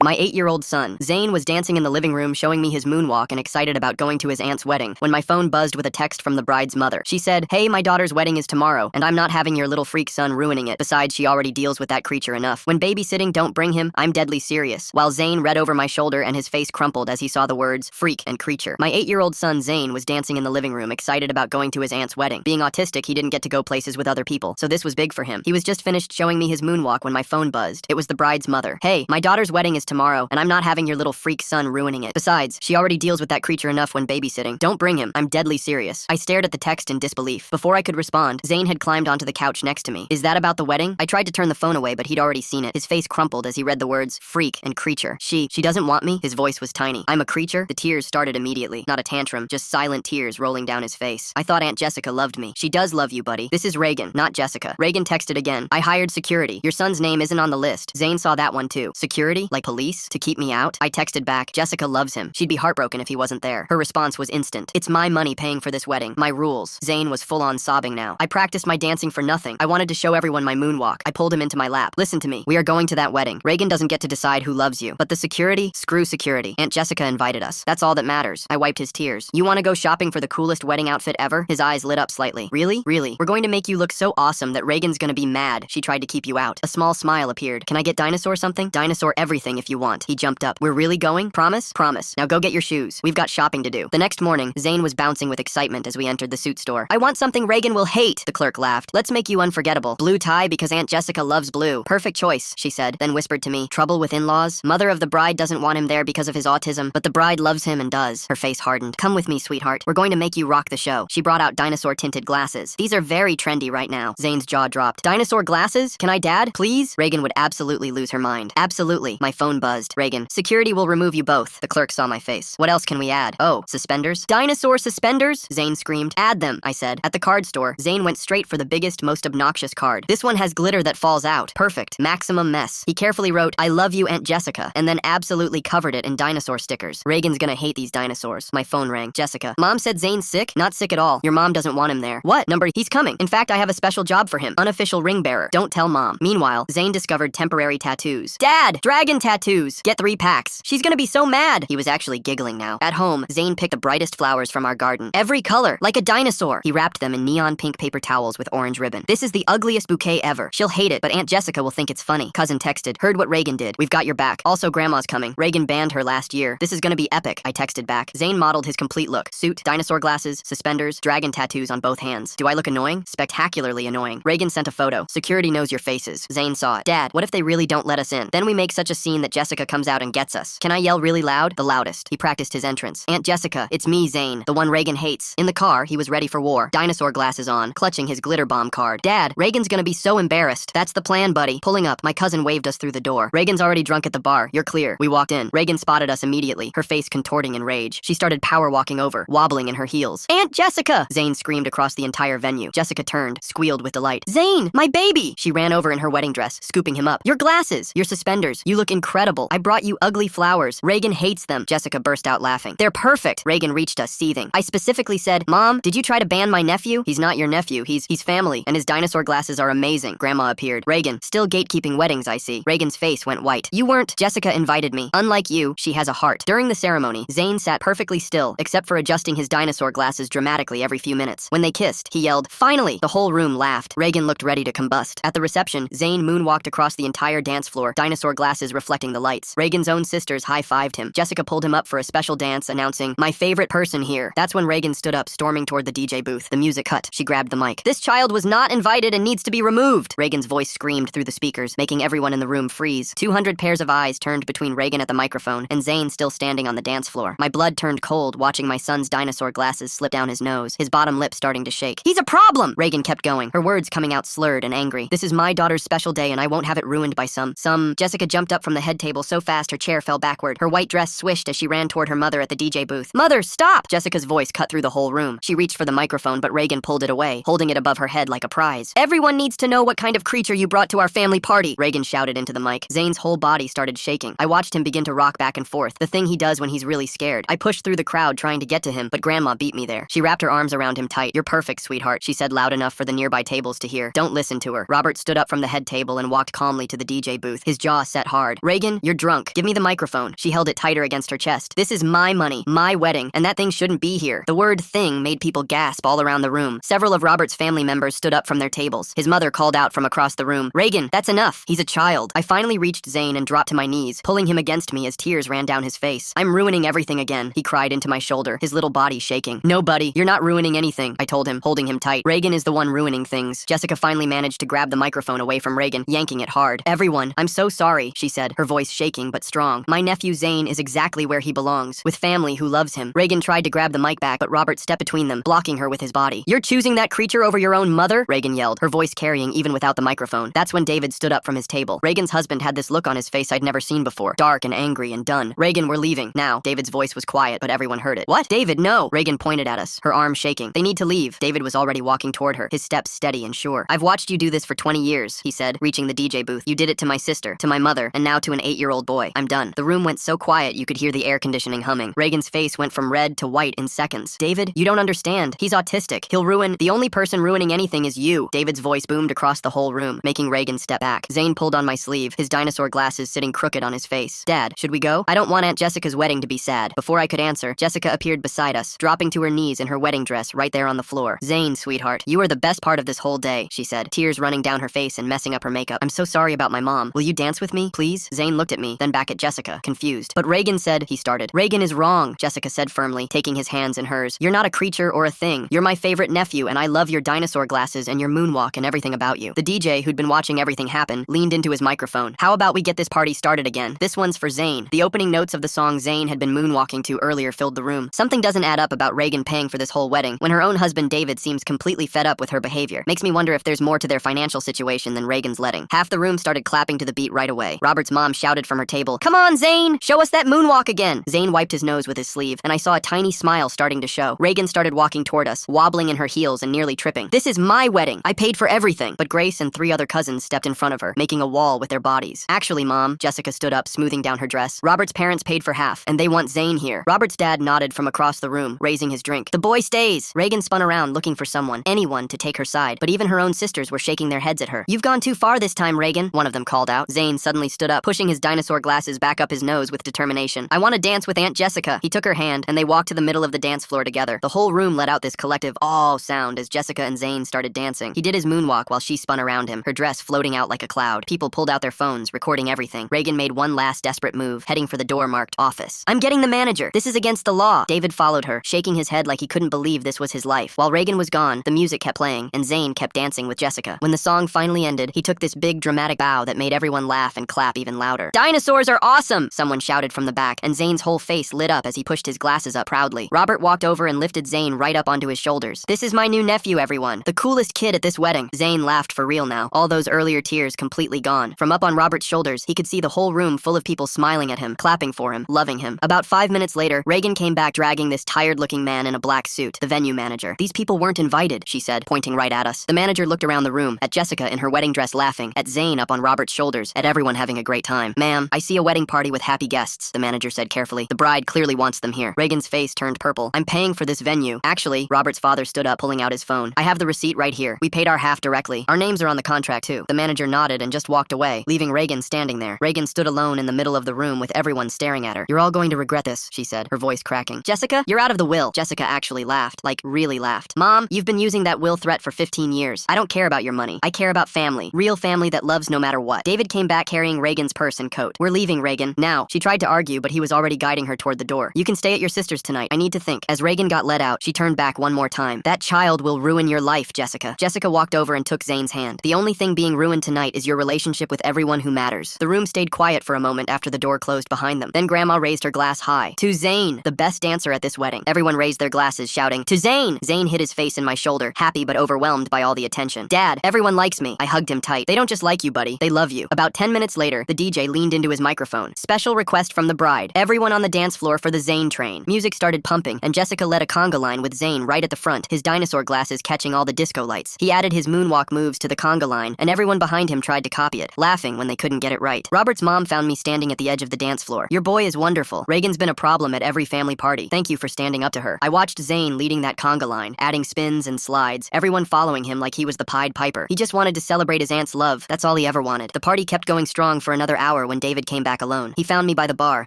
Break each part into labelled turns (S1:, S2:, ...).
S1: My 8-year-old son, Zayn, was dancing in the living room showing me his moonwalk and excited about going to his aunt's wedding when my phone buzzed with a text from the bride's mother. She said, "Hey, my daughter's wedding is tomorrow, and I'm not having your little freak son ruining it. Besides, she already deals with that creature enough. When babysitting, don't bring him. I'm deadly serious." While Zayn read over my shoulder and his face crumpled as he saw the words freak and creature. My 8-year-old son, Zayn, was dancing in the living room excited about going to his aunt's wedding. Being autistic, he didn't get to go places with other people, so this was big for him. He was just finished showing me his moonwalk when my phone buzzed. It was the bride's mother. "Hey, my daughter's wedding is tomorrow, and I'm not having your little freak son ruining it. Besides, she already deals with that creature enough when babysitting. Don't bring him. I'm deadly serious." I stared at the text in disbelief. Before I could respond, Zayn had climbed onto the couch next to me. "Is that about the wedding?" I tried to turn the phone away, but he'd already seen it. His face crumpled as he read the words freak and creature. She doesn't want me?" His voice was tiny. "I'm a creature?" The tears started immediately. Not a tantrum, just silent tears rolling down his face. "I thought Aunt Jessica loved me." "She does love you, buddy. This is Reagan, not Jessica." Reagan texted again. "I hired security. Your son's name isn't on the list." Zayn saw that one too. "Security? Like police? To keep me out?" I texted back, "Jessica loves him. She'd be heartbroken if he wasn't there." Her response was instant. "It's my money paying for this wedding. My rules." Zayn was full-on sobbing now. "I practiced my dancing for nothing. I wanted to show everyone my moonwalk." I pulled him into my lap. "Listen to me. We are going to that wedding. Reagan doesn't get to decide who loves you. But the security? Screw security. Aunt Jessica invited us. That's all that matters." I wiped his tears. "You want to go shopping for the coolest wedding outfit ever?" His eyes lit up slightly. "Really? Really? We're going to make you look so awesome that Reagan's gonna be mad she tried to keep you out." A small smile appeared. "Can I get dinosaur something?" "Dinosaur everything if you want." He jumped up. "We're really going? Promise?" "Promise. Now go get your shoes. We've got shopping to do." The next morning, Zayn was bouncing with excitement as we entered the suit store. "I want something Reagan will hate," the clerk laughed. "Let's make you unforgettable. Blue tie because Aunt Jessica loves blue." "Perfect choice," she said, then whispered to me, "Trouble with in-laws? Mother of the bride doesn't want him there because of his autism, but the bride loves him and does." Her face hardened. "Come with me, sweetheart. We're going to make you rock the show." She brought out dinosaur-tinted glasses. "These are very trendy right now." Zayn's jaw dropped. "Dinosaur glasses? Can I, Dad? Please?" Reagan would absolutely lose her mind. "Absolutely." My phone buzzed. "Reagan, security will remove you both." The clerk saw my face. "What else can we add?" "Oh, suspenders?" "Dinosaur suspenders?" Zayn screamed. "Add them," I said. At the card store, Zayn went straight for the biggest, most obnoxious card. "This one has glitter that falls out. Perfect. Maximum mess." He carefully wrote, "I love you, Aunt Jessica," and then absolutely covered it in dinosaur stickers. Reagan's gonna hate these dinosaurs. My phone rang. "Jessica, Mom said Zayn's sick?" "Not sick at all. Your mom doesn't want him there." "What? Number? He's coming. In fact, I have a special job for him. Unofficial ring bearer. Don't tell Mom." Meanwhile, Zayn discovered temporary tattoos. "Dad! Dragon tattoos! Get 3 packs. She's gonna be so mad." He was actually giggling now. At home, Zayn picked the brightest flowers from our garden. Every color, like a dinosaur. He wrapped them in neon pink paper towels with orange ribbon. "This is the ugliest bouquet ever. She'll hate it, but Aunt Jessica will think it's funny." Cousin texted, "Heard what Reagan did. We've got your back. Also, Grandma's coming. Reagan banned her last year. This is gonna be epic." I texted back. Zayn modeled his complete look. Suit, dinosaur glasses, suspenders, dragon tattoos on both hands. "Do I look annoying?" "Spectacularly annoying." Reagan sent a photo. "Security knows your faces." Zayn saw it. "Dad, what if they really don't let us in? Then we make such a scene that Jessica comes out and gets us." "Can I yell really loud?" "The loudest." He practiced his entrance. "Aunt Jessica, it's me, Zayn, the one Reagan hates." In the car, he was ready for war. Dinosaur glasses on, clutching his glitter bomb card. "Dad, Reagan's gonna be so embarrassed." "That's the plan, buddy." Pulling up, my cousin waved us through the door. "Reagan's already drunk at the bar. You're clear." We walked in. Reagan spotted us immediately, her face contorting in rage. She started power walking over, wobbling in her heels. "Aunt Jessica!" Zayn screamed across the entire venue. Jessica turned, squealed with delight. "Zayn, my baby!" She ran over in her wedding dress, scooping him up. "Your glasses, your suspenders, you look incredible. I brought you ugly flowers. Reagan hates them." Jessica burst out laughing. "They're perfect." Reagan reached us, seething. "I specifically said, Mom, did you try to ban my nephew? He's not your nephew. He's family, and his dinosaur glasses are amazing." Grandma appeared. "Reagan, still gatekeeping weddings, I see." Reagan's face went white. "You weren't." "Jessica invited me. Unlike you, she has a heart." During the ceremony, Zayn sat perfectly still, except for adjusting his dinosaur glasses dramatically every few minutes. When they kissed, he yelled, "Finally!" The whole room laughed. Reagan looked ready to combust. At the reception, Zayn moonwalked across the entire dance floor, dinosaur glasses reflecting the lights. Reagan's own sisters high-fived him. Jessica pulled him up for a special dance, announcing, "My favorite person here." That's when Reagan stood up, storming toward the DJ booth. The music cut. She grabbed the mic. "This child was not invited and needs to be removed." Reagan's voice screamed through the speakers, making everyone in the room freeze. 200 pairs of eyes turned between Reagan at the microphone and Zayn still standing on the dance floor. My blood turned cold watching my son's dinosaur glasses slip down his nose, his bottom lip starting to shake. "He's a problem!" Reagan kept going, her words coming out slurred and angry. "This is my daughter's special day and I won't have it ruined by some. Jessica jumped up from the head table so fast her chair fell backward. Her white dress swished as she ran toward her mother at the DJ booth. "Mother, stop!" Jessica's voice cut through the whole room. She reached for the microphone, but Reagan pulled it away, holding it above her head like a prize. "Everyone needs to know what kind of creature you brought to our family party," Reagan shouted into the mic. Zayn's whole body started shaking. I watched him begin to rock back and forth, the thing he does when he's really scared. I pushed through the crowd trying to get to him, but Grandma beat me there. She wrapped her arms around him tight. "You're perfect, sweetheart," she said loud enough for the nearby tables to hear. "Don't listen to her." Robert stood up from the head table and walked calmly to the DJ booth, his jaw set hard. "Reagan, Reagan, you're drunk. Give me the microphone. She held it tighter against her chest. This is my money, my wedding, and that thing shouldn't be here. The word thing made people gasp all around the room. Several of Robert's family members stood up from their tables. His mother called out from across the room, Reagan, that's enough. He's a child. I finally reached Zayn and dropped to my knees, pulling him against me as tears ran down his face. I'm ruining everything again, he cried into my shoulder, his little body shaking. No, buddy, you're not ruining anything, I told him, holding him tight. Reagan is the one ruining things. Jessica finally managed to grab the microphone away from Reagan, yanking it hard. Everyone, I'm so sorry, she said, her voice shaking but strong. My nephew Zayn is exactly where he belongs, with family who loves him. Reagan tried to grab the mic back, but Robert stepped between them, blocking her with his body. You're choosing that creature over your own mother? Reagan yelled, her voice carrying even without the microphone. That's when David stood up from his table. Reagan's husband had this look on his face I'd never seen before, dark and angry and done. Reagan, we're leaving. Now, David's voice was quiet, but everyone heard it. What? David, no! Reagan pointed at us, her arm shaking. They need to leave. David was already walking toward her, his steps steady and sure. I've watched you do this for 20 years, he said, reaching the DJ booth. You did it to my sister, to my mother, and now to an 8-year-old boy. I'm done. The room went so quiet you could hear the air conditioning humming. Reagan's face went from red to white in seconds. David, you don't understand. He's autistic. He'll ruin— The only person ruining anything is you. David's voice boomed across the whole room, making Reagan step back. Zayn pulled on my sleeve, his dinosaur glasses sitting crooked on his face. Dad, should we go? I don't want Aunt Jessica's wedding to be sad. Before I could answer, Jessica appeared beside us, dropping to her knees in her wedding dress right there on the floor. Zayn, sweetheart, you are the best part of this whole day, she said, tears running down her face and messing up her makeup. I'm so sorry about my mom. Will you dance with me, please? Zayn looked at me, then back at Jessica, confused. But Reagan said— he started. Reagan is wrong, Jessica said firmly, taking his hands in hers. You're not a creature or a thing. You're my favorite nephew, and I love your dinosaur glasses and your moonwalk and everything about you. The DJ, who'd been watching everything happen, leaned into his microphone. How about we get this party started again? This one's for Zayn. The opening notes of the song Zayn had been moonwalking to earlier filled the room. Something doesn't add up about Reagan paying for this whole wedding when her own husband David seems completely fed up with her behavior. Makes me wonder if there's more to their financial situation than Reagan's letting. Half the room started clapping to the beat right away. Robert's mom shouted from her table, "Come on, Zayn! Show us that moonwalk again!" Zayn wiped his nose with his sleeve, and I saw a tiny smile starting to show. Reagan started walking toward us, wobbling in her heels and nearly tripping. This is my wedding. I paid for everything. But Grace and 3 other cousins stepped in front of her, making a wall with their bodies. Actually, Mom, Jessica stood up, smoothing down her dress. Robert's parents paid for half, and they want Zayn here. Robert's dad nodded from across the room, raising his drink. The boy stays. Reagan spun around, looking for someone, anyone, to take her side, but even her own sisters were shaking their heads at her. You've gone too far this time, Reagan, one of them called out. Zayn suddenly stood up, pushing his dinosaur glasses back up his nose with determination. I want to dance with Aunt Jessica. He took her hand, and they walked to the middle of the dance floor together. The whole room let out this collective "oh" sound as Jessica and Zayn started dancing. He did his moonwalk while she spun around him, her dress floating out like a cloud. People pulled out their phones, recording everything. Reagan made one last desperate move, heading for the door marked "office." I'm getting the manager. This is against the law. David followed her, shaking his head like he couldn't believe this was his life. While Reagan was gone, the music kept playing, and Zayn kept dancing with Jessica. When the song finally ended, he took this big dramatic bow that made everyone laugh and clap even louder. Dinosaurs are awesome! Someone shouted from the back, and Zayn's whole face lit up as he pushed his glasses up proudly. Robert walked over and lifted Zayn right up onto his shoulders. This is my new nephew, everyone. The coolest kid at this wedding. Zayn laughed for real now, all those earlier tears completely gone. From up on Robert's shoulders, he could see the whole room full of people smiling at him, clapping for him, loving him. About 5 minutes later, Reagan came back dragging this tired-looking man in a black suit, the venue manager. These people weren't invited, she said, pointing right at us. The manager looked around the room, at Jessica in her wedding dress laughing, at Zayn up on Robert's shoulders, at everyone having a great time. Ma'am, I see a wedding party with happy guests, the manager said carefully. The bride clearly wants them here. Reagan's face turned purple. I'm paying for this venue. Actually, Robert's father stood up, pulling out his phone. I have the receipt right here. We paid our half directly. Our names are on the contract too. The manager nodded and just walked away, leaving Reagan standing there. Reagan stood alone in the middle of the room with everyone staring at her. You're all going to regret this, she said, her voice cracking. Jessica, you're out of the will. Jessica actually laughed, like really laughed. Mom, you've been using that will threat for 15 years. I don't care about your money. I care about family. Real family that loves no matter what. David came back carrying Reagan's purse and coat. We're leaving, Reagan. Now. She tried to argue, but he was already guiding her toward the door. You can stay at your sister's tonight. I need to think. As Reagan got let out, she turned back one more time. That child will ruin your life, Jessica. Jessica walked over and took Zayn's hand. The only thing being ruined tonight is your relationship with everyone who matters. The room stayed quiet for a moment after the door closed behind them. Then Grandma raised her glass high. To Zayn, the best dancer at this wedding. Everyone raised their glasses, shouting, to Zayn! Zayn hid his face in my shoulder, happy but overwhelmed by all the attention. Dad, everyone likes me. I hugged him tight. They don't just like you, buddy. They love you. About 10 minutes later, the DJ leaned into his microphone. Special request from the bride. Everyone on the dance floor for the Zayn train. Music started pumping, and Jessica led a conga line with Zayn right at the front, his dinosaur glasses catching all the disco lights. He added his moonwalk moves to the conga line, and everyone behind him tried to copy it, laughing when they couldn't get it right. Robert's mom found me standing at the edge of the dance floor. Your boy is wonderful. Reagan's been a problem at every family party. Thank you for standing up to her. I watched Zayn leading that conga line, adding spins and slides, everyone following him like he was the Pied Piper. He just wanted to celebrate his aunt's love. That's all he ever wanted. The party kept going strong for another hour hour when David came back alone. He found me by the bar,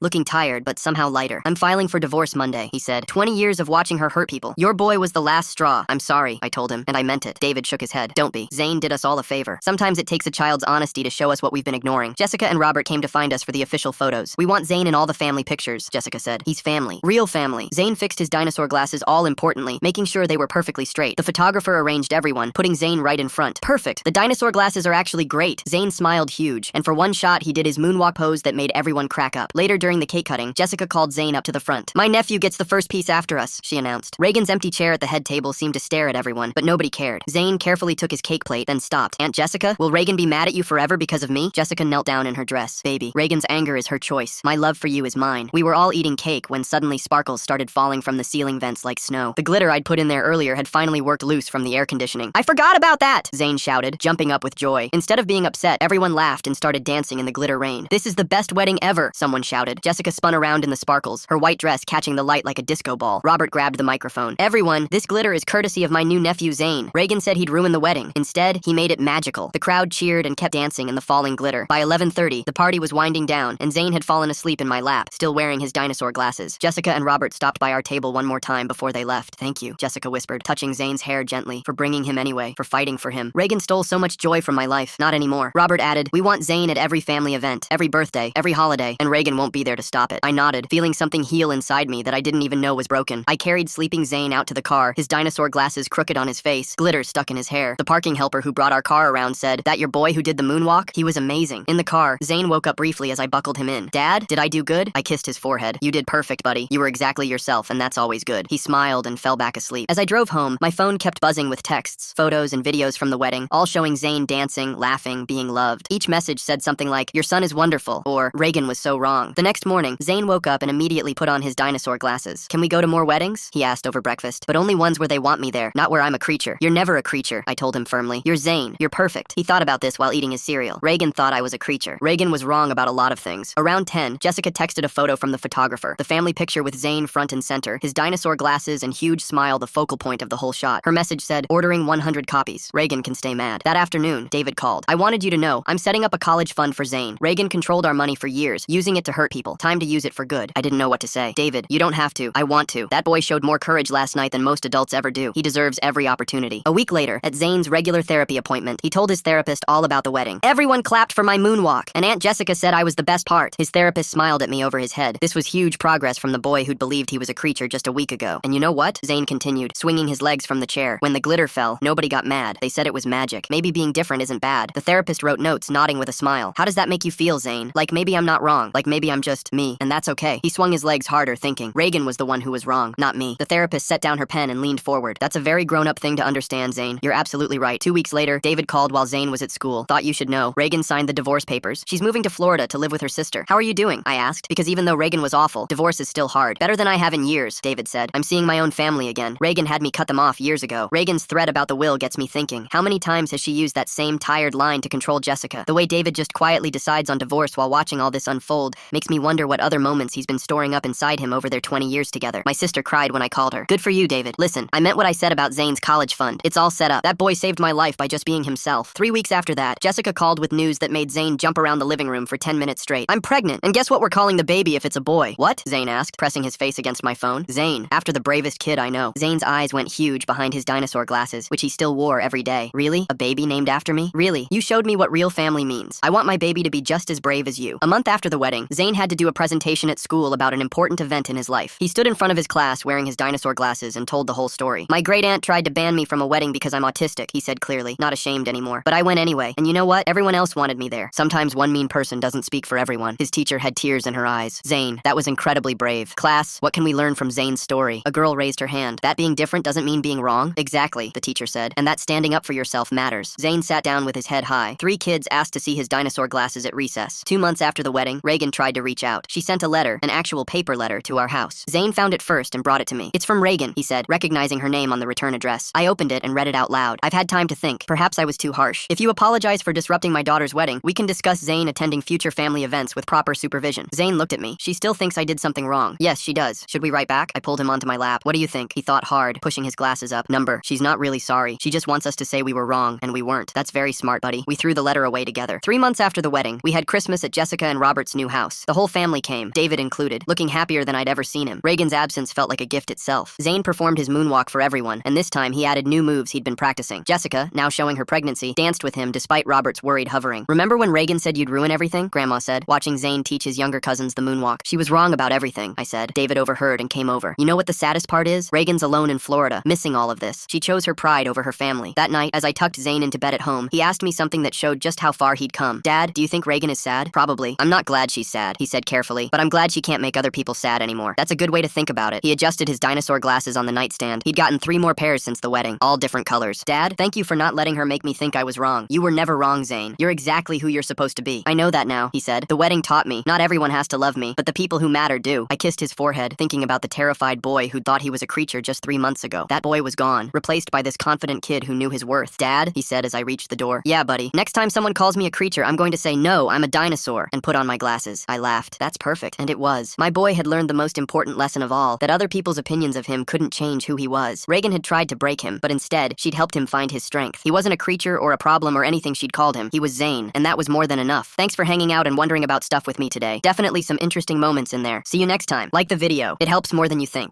S1: looking tired but somehow lighter. I'm filing for divorce Monday, he said. 20 years of watching her hurt people. Your boy was the last straw. I'm sorry, I told him, and I meant it. David shook his head. Don't be. Zayn did us all a favor. Sometimes it takes a child's honesty to show us what we've been ignoring. Jessica and Robert came to find us for the official photos. We want Zayn in all the family pictures, Jessica said. He's family. Real family. Zayn fixed his dinosaur glasses all importantly, making sure they were perfectly straight. The photographer arranged everyone, putting Zayn right in front. Perfect. The dinosaur glasses are actually great. Zayn smiled huge, and for one shot he did his moonwalk pose that made everyone crack up. Later during the cake cutting, Jessica called Zayn up to the front. My nephew gets the first piece after us, she announced. Reagan's empty chair at the head table seemed to stare at everyone, but nobody cared. Zayn carefully took his cake plate, then stopped. Aunt Jessica, will Reagan be mad at you forever because of me? Jessica knelt down in her dress. Baby, Reagan's anger is her choice. My love for you is mine. We were all eating cake when suddenly sparkles started falling from the ceiling vents like snow. The glitter I'd put in there earlier had finally worked loose from the air conditioning. I forgot about that, Zayn shouted, jumping up with joy. Instead of being upset, everyone laughed and started dancing in the glitter rain. This is the best wedding ever, someone shouted. Jessica spun around in the sparkles, her white dress catching the light like a disco ball. Robert grabbed the microphone. Everyone, this glitter is courtesy of my new nephew Zayn. Reagan said he'd ruin the wedding. Instead, he made it magical. The crowd cheered and kept dancing in the falling glitter. By 11:30, the party was winding down, and Zayn had fallen asleep in my lap, still wearing his dinosaur glasses. Jessica and Robert stopped by our table one more time before they left. Thank you, Jessica whispered, touching Zayn's hair gently, for bringing him anyway, for fighting for him. Reagan stole so much joy from my life. Not anymore. Robert added, we want Zayn at every family event, every birthday, every holiday, and Reagan won't be there to stop it. I nodded, feeling something heal inside me that I didn't even know was broken. I carried sleeping Zayn out to the car, his dinosaur glasses crooked on his face, glitter stuck in his hair. The parking helper who brought our car around said, that your boy who did the moonwalk? He was amazing. In the car, Zayn woke up briefly as I buckled him in. Dad, did I do good? I kissed his forehead. You did perfect, buddy. You were exactly yourself, and that's always good. He smiled and fell back asleep. As I drove home, my phone kept buzzing with texts, photos, and videos from the wedding, all showing Zayn dancing, laughing, being loved. Each message said something like, your son is wonderful, or Reagan was so wrong. The next morning, Zayn woke up and immediately put on his dinosaur glasses. Can we go to more weddings? He asked over breakfast. But only ones where they want me there, not where I'm a creature. You're never a creature, I told him firmly. You're Zayn. You're perfect. He thought about this while eating his cereal. Reagan thought I was a creature. Reagan was wrong about a lot of things. Around 10, Jessica texted a photo from the photographer. The family picture with Zayn front and center, his dinosaur glasses and huge smile the focal point of the whole shot. Her message said, ordering 100 copies. Reagan can stay mad. That afternoon, David called. I wanted you to know, I'm setting up a college fund for Zayn. Reagan controlled our money for years, using it to hurt people. Time to use it for good. I didn't know what to say. David, you don't have to. I want to. That boy showed more courage last night than most adults ever do. He deserves every opportunity. A week later, at Zayn's regular therapy appointment, he told his therapist all about the wedding. Everyone clapped for my moonwalk, and Aunt Jessica said I was the best part. His therapist smiled at me over his head. This was huge progress from the boy who'd believed he was a creature just a week ago. And you know what? Zayn continued, swinging his legs from the chair. When the glitter fell, nobody got mad. They said it was magic. Maybe being different isn't bad. The therapist wrote notes, nodding with a smile. How does that make you feel, Zayn? Like maybe I'm not wrong. Like maybe I'm just me, and that's okay. He swung his legs harder, thinking, Reagan was the one who was wrong, not me. The therapist set down her pen and leaned forward. That's a very grown-up thing to understand, Zayn. You're absolutely right. 2 weeks later, David called while Zayn was at school. Thought you should know. Reagan signed the divorce papers. She's moving to Florida to live with her sister. How are you doing? I asked, because even though Reagan was awful, divorce is still hard. Better than I have in years, David said. I'm seeing my own family again. Reagan had me cut them off years ago. Reagan's threat about the will gets me thinking. How many times has she used that same tired line to control Jessica? The way David just quietly decides on divorce while watching all this unfold makes me wonder what other moments he's been storing up inside him over their 20 years together. My sister cried when I called her. Good for you, David. Listen, I meant what I said about Zayn's college fund. It's all set up. That boy saved my life by just being himself. 3 weeks after that, Jessica called with news that made Zayn jump around the living room for 10 minutes straight. I'm pregnant, and guess what we're calling the baby if it's a boy? What? Zayn asked, pressing his face against my phone. Zayn, after the bravest kid I know. Zayn's eyes went huge behind his dinosaur glasses, which he still wore every day. Really? A baby named after me? Really? You showed me what real family means. I want my baby to be just as brave as you. A month after the wedding, Zayn had to do a presentation at school about an important event in his life. He stood in front of his class wearing his dinosaur glasses and told the whole story. My great aunt tried to ban me from a wedding because I'm autistic, he said clearly, not ashamed anymore. But I went anyway, and you know what? Everyone else wanted me there. Sometimes one mean person doesn't speak for everyone. His teacher had tears in her eyes. Zayn, that was incredibly brave. Class, what can we learn from Zayn's story? A girl raised her hand. That being different doesn't mean being wrong? Exactly, the teacher said. And that standing up for yourself matters. Zayn sat down with his head high. 3 kids asked to see his dinosaur glasses at recess. 2 months after the wedding, Reagan tried to reach out. She sent a letter, an actual paper letter, to our house. Zayn found it first and brought it to me. It's from Reagan, he said, recognizing her name on the return address. I opened it and read it out loud. I've had time to think. Perhaps I was too harsh. If you apologize for disrupting my daughter's wedding, we can discuss Zayn attending future family events with proper supervision. Zayn looked at me. She still thinks I did something wrong. Yes, she does. Should we write back? I pulled him onto my lap. What do you think? He thought hard, pushing his glasses up. Number. She's not really sorry. She just wants us to say we were wrong, and we weren't. That's very smart, buddy. We threw the letter away together. 3 months after the wedding, we had had Christmas at Jessica and Robert's new house. The whole family came, David included, looking happier than I'd ever seen him. Reagan's absence felt like a gift itself. Zayn performed his moonwalk for everyone, and this time he added new moves he'd been practicing. Jessica, now showing her pregnancy, danced with him despite Robert's worried hovering. Remember when Reagan said you'd ruin everything? Grandma said, watching Zayn teach his younger cousins the moonwalk. She was wrong about everything, I said. David overheard and came over. You know what the saddest part is? Reagan's alone in Florida, missing all of this. She chose her pride over her family. That night, as I tucked Zayn into bed at home, he asked me something that showed just how far he'd come. Dad, do you think Reagan is sad? Probably. I'm not glad she's sad, he said carefully, but I'm glad she can't make other people sad anymore. That's a good way to think about it. He adjusted his dinosaur glasses on the nightstand. He'd gotten 3 more pairs since the wedding, all different colors. Dad, thank you for not letting her make me think I was wrong. You were never wrong, Zayn. You're exactly who you're supposed to be. I know that now, he said. The wedding taught me. Not everyone has to love me, but the people who matter do. I kissed his forehead, thinking about the terrified boy who'd thought he was a creature just 3 months ago. That boy was gone, replaced by this confident kid who knew his worth. Dad, he said as I reached the door. Yeah, buddy. Next time someone calls me a creature, I'm going to say, no, I'm a dinosaur, and put on my glasses. I laughed. That's perfect. And it was. My boy had learned the most important lesson of all, that other people's opinions of him couldn't change who he was. Reagan had tried to break him, but instead, she'd helped him find his strength. He wasn't a creature or a problem or anything she'd called him. He was Zayn, and that was more than enough. Thanks for hanging out and wondering about stuff with me today. Definitely some interesting moments in there. See you next time. Like the video. It helps more than you think.